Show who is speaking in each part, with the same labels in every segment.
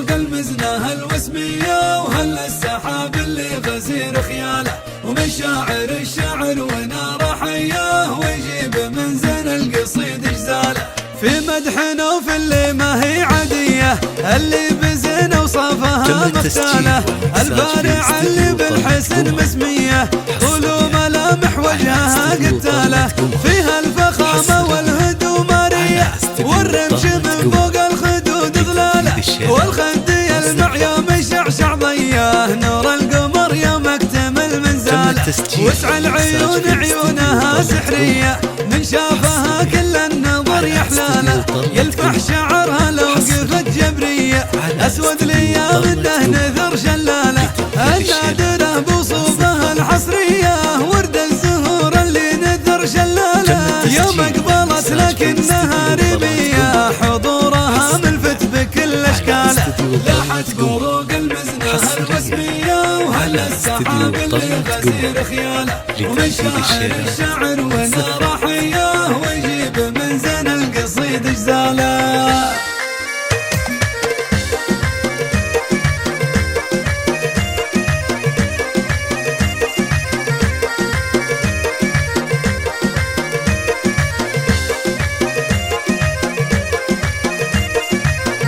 Speaker 1: بروق المزنة الوسمية، وهل السحاب اللي غزير خياله، ومشاعر الشعر ونار حياه، ويجيب من زين القصيد اجزاله. في مدحنا وفي اللي ما هي عادية، اللي بزين وصفها مختاله، البارع اللي بالحسن مسمية، طول ملامح وجهها قتاله، فيها الفخامة والهدوء مارية، والرمش من فوق الخدود ظلاله، والخد يلمع يوم يشعشع ضياه، نور القمر يوم اكتمل منزاله، وسع العيون عيونها سحرية، من شافها كل النظر يحلاله، يلفح شعرها لو قفت جبرية، اسود ليام الدهن نذر شلاله، النادرة بصوبها الحصرية، ورد الزهور اللي نذر شلاله، يوم اقبلت لكنها ريبية، حضورها ملفت بكل اشكاله، لاحت بروق المزنة الرسمية، وهل السحاب اللي غزير خياله، ومشاعر الشعر ونار حياه، ويجيب من زين القصيد اجزاله.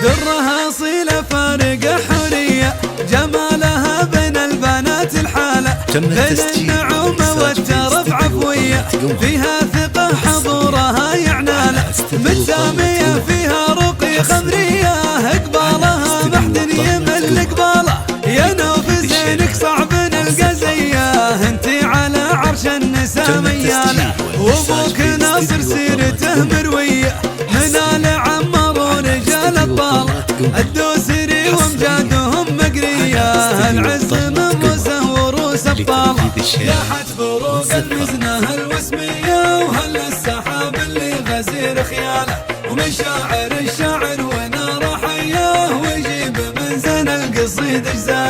Speaker 1: درها صيلة فارقة حرية، جمالها بين البنات الحالة، بين النعومة والترف عفوية، فيها ثقة حضورها يعناله، متسامية فيها رقي خمرية، اقبالها محد يمل قباله، يا نوف زينك صعب نلقى زيه، انتي على عرش النساء مياله، وابوك ناصر سيرته مروية، من آل عمر ورجال الطالة، الدوسري وامجادهم مقرية، العز من موسى وروس ابطاله، لاحت بروق المزنة الوسمية، وهل السحاب اللي غزير خياله، ومشاعر الشعر ونار حياه، ويجيب من زين القصيد اجزاله.